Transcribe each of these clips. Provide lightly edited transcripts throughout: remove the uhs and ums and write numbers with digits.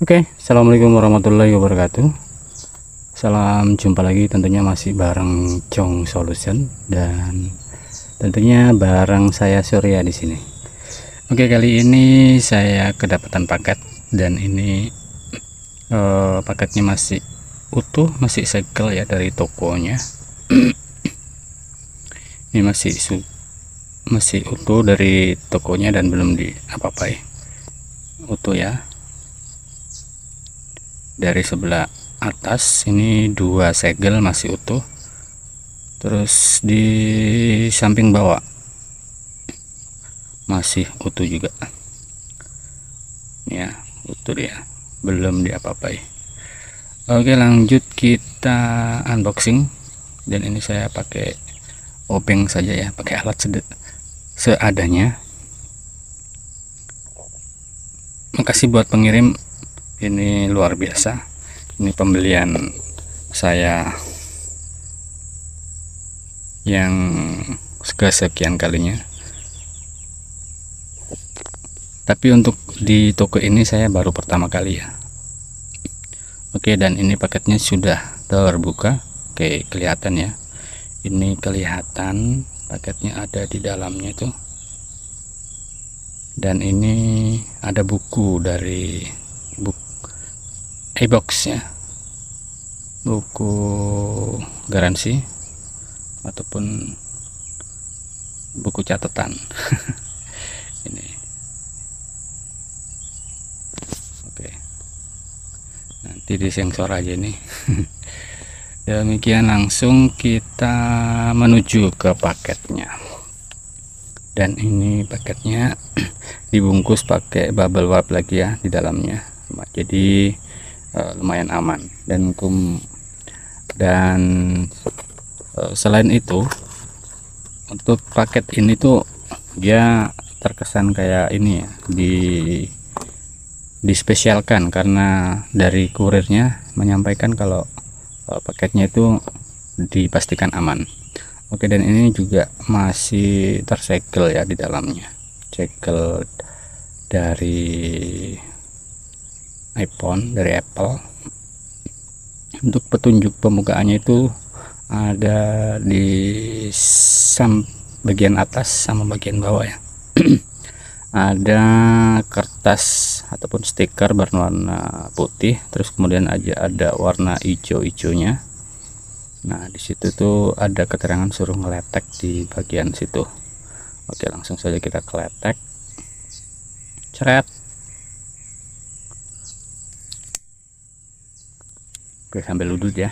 Oke, assalamualaikum warahmatullahi wabarakatuh. Salam jumpa lagi, tentunya masih bareng Chong Solution dan tentunya bareng saya Surya di sini. Oke, kali ini saya kedapatan paket dan ini paketnya masih utuh, masih segel ya dari tokonya. Ini masih utuh dari tokonya dan belum di apa-apai, utuh ya. Dari sebelah atas ini 2 segel masih utuh, terus di samping bawah masih utuh juga ya, utuh dia, belum diapa-apai. Oke, lanjut kita unboxing. Dan ini saya pakai obeng saja ya, pakai alat seadanya. Makasih buat pengirim, ini luar biasa. Ini pembelian saya yang kesekian kalinya, tapi untuk di toko ini saya baru pertama kali ya. Oke, dan ini paketnya sudah terbuka. Oke, kelihatan ya, ini kelihatan paketnya ada di dalamnya itu. Dan ini ada buku dari e-box ya, buku garansi ataupun buku catatan. Ini oke, nanti disensor aja nih. Demikian, langsung kita menuju ke paketnya. Dan ini paketnya dibungkus pakai bubble wrap lagi ya di dalamnya, jadi lumayan aman. Dan selain itu, untuk paket ini tuh dia terkesan kayak ini ya, dispesialkan karena dari kurirnya menyampaikan kalau paketnya itu dipastikan aman. Oke, dan ini juga masih tersegel ya di dalamnya, segel dari iPhone, dari Apple. Untuk petunjuk pembukaannya itu ada di bagian atas sama bagian bawah ya. Ada kertas ataupun stiker berwarna putih, terus kemudian ada warna hijau-hijaunya. Nah, di situ tuh ada keterangan suruh ngeletek di bagian situ. Oke, langsung saja kita keletek. Ceret. Oke, sambil ludut ya.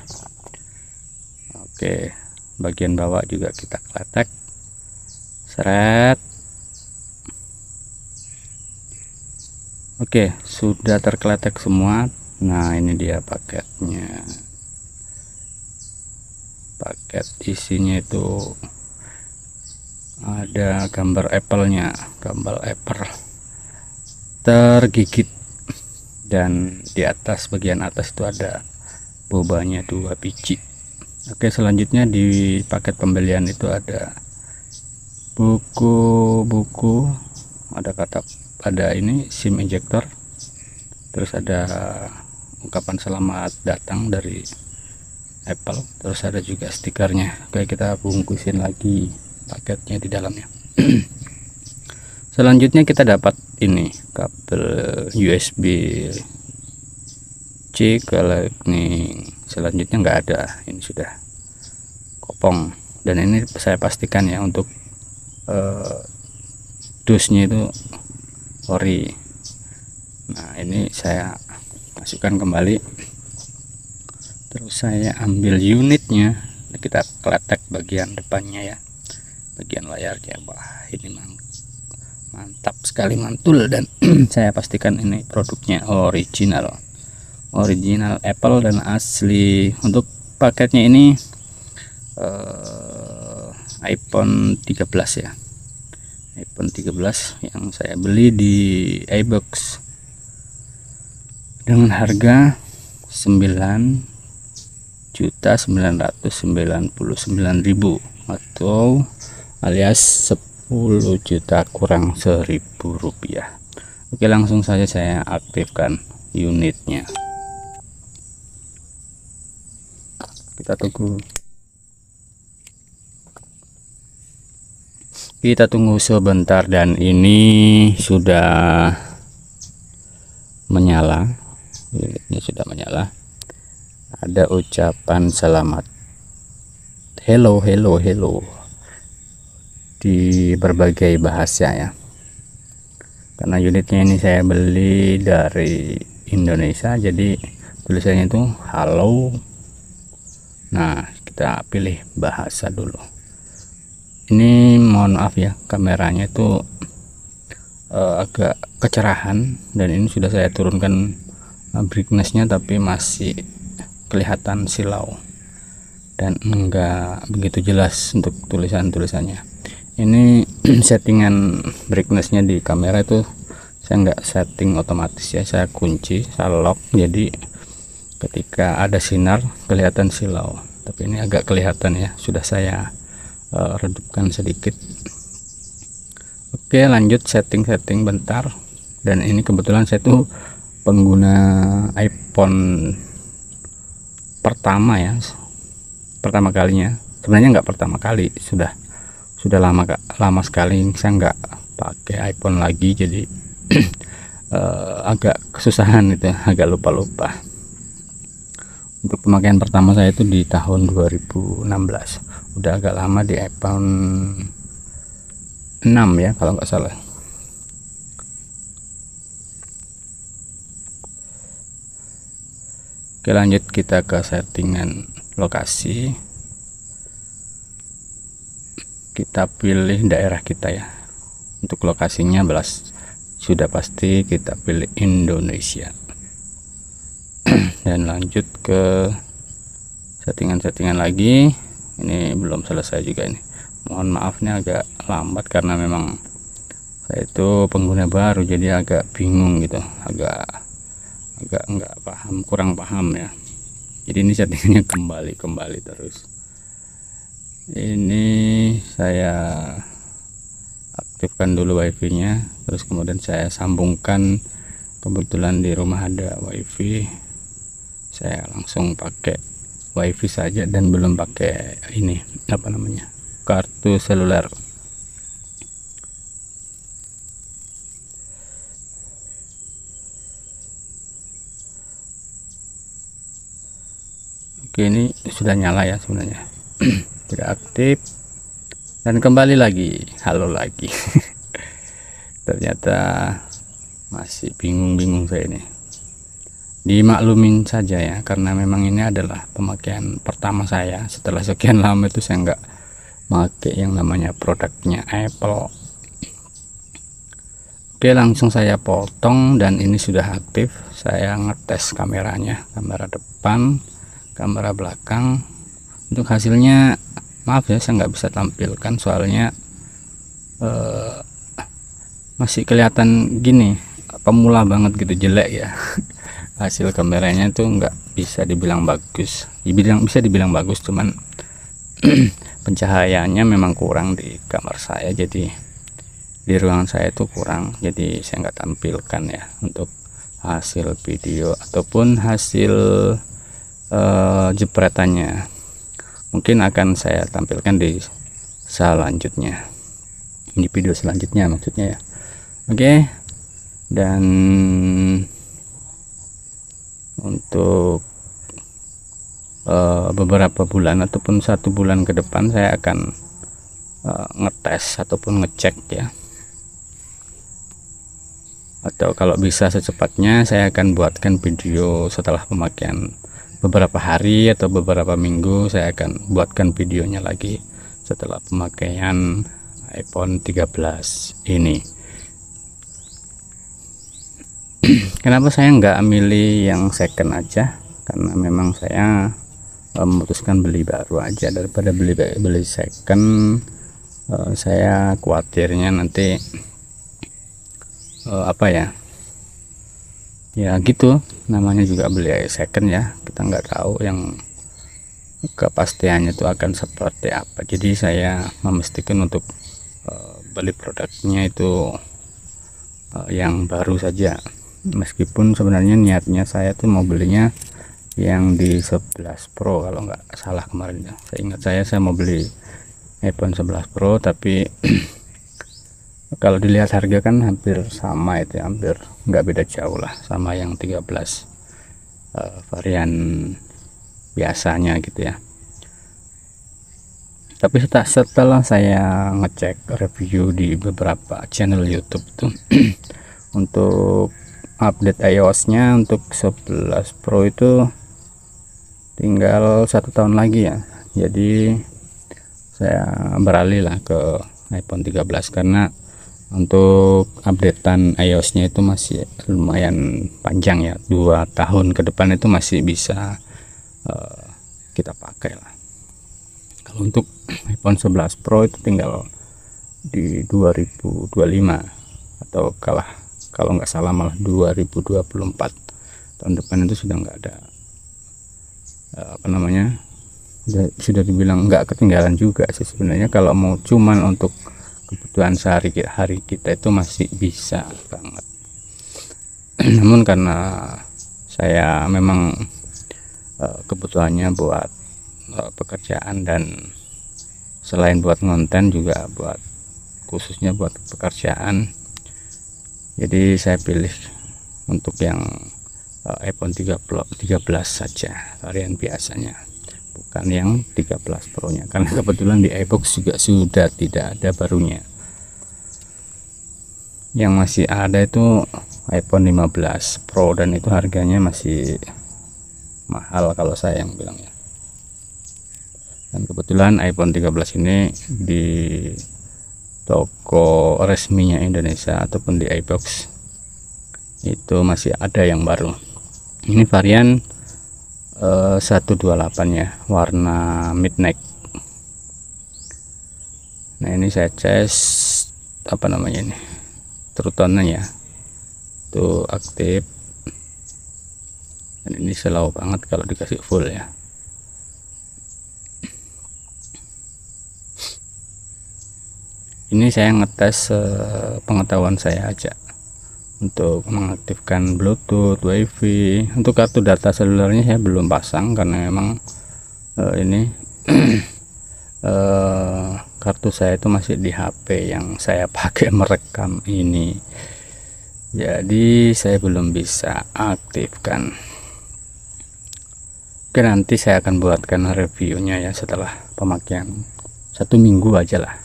Oke, bagian bawah juga kita keletek. Seret. Oke, sudah terkeletek semua. Nah, ini dia paketnya. Paket isinya itu ada gambar Apple-nya, gambar Apple tergigit, dan di atas, bagian atas itu ada bobanya 2 biji. Oke, selanjutnya di paket pembelian itu ada buku-buku, ada ini SIM injector, terus ada ungkapan selamat datang dari Apple, terus ada juga stikernya. Oke, kita bungkusin lagi paketnya di dalamnya. Selanjutnya kita dapat ini kabel USB C ke Lightning. Selanjutnya nggak ada, ini sudah kopong. Dan ini saya pastikan ya, untuk dusnya itu ori. Nah, ini saya masukkan kembali, terus saya ambil unitnya, kita keletek bagian depannya ya, bagian layarnya. Wah, ini mantap sekali, mantul. Dan saya pastikan ini produknya original Apple dan asli. Untuk paketnya ini iPhone 13 ya, iPhone 13 yang saya beli di iBox dengan harga 9.999.000 atau alias 10 juta kurang 1.000 rupiah. Oke, langsung saja saya aktifkan unitnya. Kita tunggu sebentar, dan ini sudah menyala, unitnya sudah menyala. Ada ucapan selamat hello di berbagai bahasa ya, karena unitnya ini saya beli dari Indonesia, jadi tulisannya itu halo. Nah, kita pilih bahasa dulu. Ini mohon maaf ya, kameranya itu agak kecerahan, dan ini sudah saya turunkan brightnessnya, tapi masih kelihatan silau dan enggak begitu jelas untuk tulisannya. Ini settingan brightnessnya di kamera itu saya enggak setting otomatis ya, saya kunci, saya lock, jadi ketika ada sinar kelihatan silau, tapi ini agak kelihatan ya, sudah saya redupkan sedikit. Oke, lanjut setting bentar. Dan ini kebetulan saya tuh pengguna iPhone pertama ya, pertama kalinya. Sebenarnya nggak pertama kali, sudah lama sekali saya nggak pakai iPhone lagi, jadi agak kesusahan itu, agak lupa. Untuk pemakaian pertama saya itu di tahun 2016, udah agak lama, di iPhone 6 ya kalau nggak salah. Oke, lanjut kita ke settingan lokasi. Kita pilih daerah kita ya, untuk lokasinya sudah pasti kita pilih Indonesia. Dan lanjut ke settingan lagi. Ini belum selesai juga ini, mohon maaf nih agak lambat karena memang saya itu pengguna baru, jadi agak bingung gitu, agak nggak paham, kurang paham ya. Jadi ini settingannya kembali terus. Ini saya aktifkan dulu wifi nya, terus kemudian saya sambungkan. Kebetulan di rumah ada wifi, saya langsung pakai wifi saja dan belum pakai ini apa namanya, kartu seluler. Oke, ini sudah nyala ya sebenarnya. Tidak aktif, dan kembali lagi halo lagi. Ternyata masih bingung saya ini. Dimaklumin saja ya, karena memang ini adalah pemakaian pertama saya. Setelah sekian lama itu saya nggak pakai yang namanya produknya Apple. Oke, langsung saya potong, dan ini sudah aktif. Saya ngetes kameranya, kamera depan, kamera belakang. Untuk hasilnya maaf ya, saya nggak bisa tampilkan soalnya masih kelihatan gini, pemula banget gitu, jelek ya. Hasil kameranya itu nggak bisa dibilang bagus, bisa dibilang bagus, cuman pencahayaannya memang kurang di kamar saya, jadi di ruangan saya itu kurang, jadi saya nggak tampilkan ya untuk hasil video ataupun hasil jepretannya. Mungkin akan saya tampilkan di selanjutnya, di video selanjutnya maksudnya ya. Oke, dan untuk beberapa bulan ataupun 1 bulan ke depan saya akan ngetes ataupun ngecek ya, atau kalau bisa secepatnya saya akan buatkan video setelah pemakaian beberapa hari atau beberapa minggu. Saya akan buatkan videonya lagi setelah pemakaian iPhone 13 ini. Kenapa saya nggak milih yang second aja, karena memang saya memutuskan beli baru aja daripada beli second. Saya khawatirnya nanti apa ya gitu, namanya juga beli second ya, kita nggak tahu yang kepastiannya itu akan seperti apa. Jadi saya memastikan untuk beli produknya itu yang baru saja, meskipun sebenarnya niatnya saya tuh mau belinya yang di 11 Pro kalau nggak salah kemarin ya. Saya mau beli iPhone 11 Pro, tapi kalau dilihat harga kan hampir sama itu ya, hampir nggak beda jauh lah sama yang 13 varian biasanya gitu ya. Tapi setelah saya ngecek review di beberapa channel YouTube tuh untuk update iOS-nya untuk 11 Pro itu tinggal 1 tahun lagi ya. Jadi saya beralih lah ke iPhone 13 karena untuk updatean iOS-nya itu masih lumayan panjang ya, 2 tahun ke depan itu masih bisa kita pakai lah. Kalau untuk iPhone 11 Pro itu tinggal di 2025 atau kalau nggak salah malah 2024. Tahun depan itu sudah nggak ada sudah dibilang nggak ketinggalan juga sih sebenarnya. Kalau mau cuman untuk kebutuhan sehari-hari kita itu masih bisa banget. Namun karena saya memang kebutuhannya buat pekerjaan dan selain buat konten juga khususnya buat pekerjaan, jadi saya pilih untuk yang iPhone 13 saja varian biasanya, bukan yang 13 Pro nya, karena kebetulan di iBox juga sudah tidak ada barunya. Yang masih ada itu iPhone 15 Pro dan itu harganya masih mahal kalau saya yang bilang ya. Dan kebetulan iPhone 13 ini di toko resminya Indonesia ataupun di iBox itu masih ada yang baru. Ini varian 128 ya, warna midnight. Nah ini saya tes ini True Tone ya, itu aktif, dan ini slow banget kalau dikasih full ya. Ini saya ngetes pengetahuan saya aja untuk mengaktifkan Bluetooth, WiFi. Untuk kartu data selulernya saya belum pasang karena memang ini kartu saya itu masih di HP yang saya pakai merekam ini, jadi saya belum bisa aktifkan. Oke, nanti saya akan buatkan reviewnya ya setelah pemakaian 1 minggu aja lah.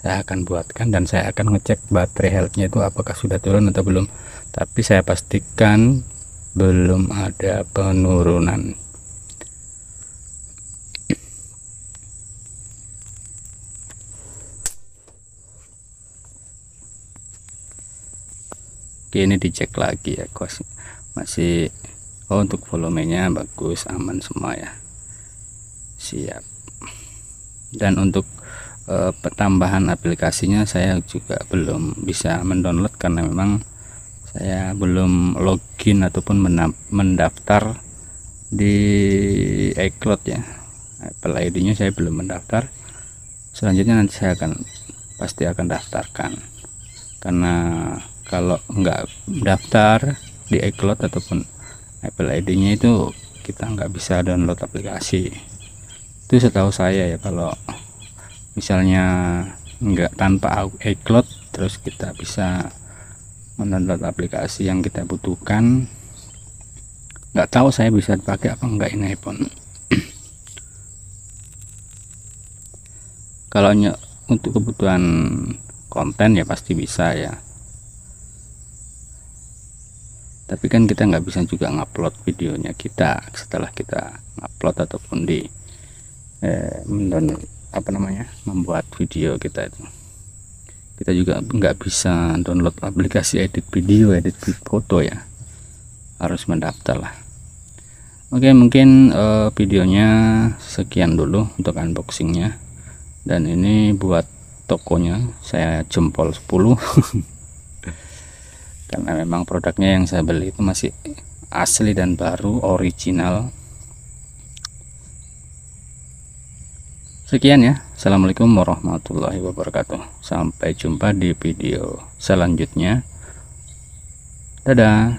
Saya akan buatkan dan saya akan ngecek baterai health-nya itu apakah sudah turun atau belum. Tapi saya pastikan belum ada penurunan. Oke, ini dicek lagi ya, masih untuk volumenya bagus, aman semua ya, siap. Dan untuk tambahan aplikasinya saya juga belum bisa mendownload karena memang saya belum login ataupun mendaftar di iCloud ya. Apple ID nya saya belum mendaftar. Selanjutnya nanti saya pasti akan daftarkan, karena kalau nggak daftar di iCloud ataupun Apple ID nya itu kita nggak bisa download aplikasi. Itu setahu saya ya, kalau misalnya nggak tanpa iCloud terus kita bisa mendownload aplikasi yang kita butuhkan. Nggak tahu saya bisa dipakai apa enggak ini iPhone. Kalau untuk kebutuhan konten ya pasti bisa ya, tapi kan kita nggak bisa juga ngupload videonya kita setelah kita ngupload ataupun di mendownload membuat video kita itu. Kita juga nggak bisa download aplikasi edit video, edit foto ya, harus mendaftar lah. Oke, mungkin videonya sekian dulu untuk unboxingnya, dan ini buat tokonya saya jempol 10 karena memang produknya yang saya beli itu masih asli dan baru, original. Sekian ya, assalamualaikum warahmatullahi wabarakatuh. Sampai jumpa di video selanjutnya. Dadah.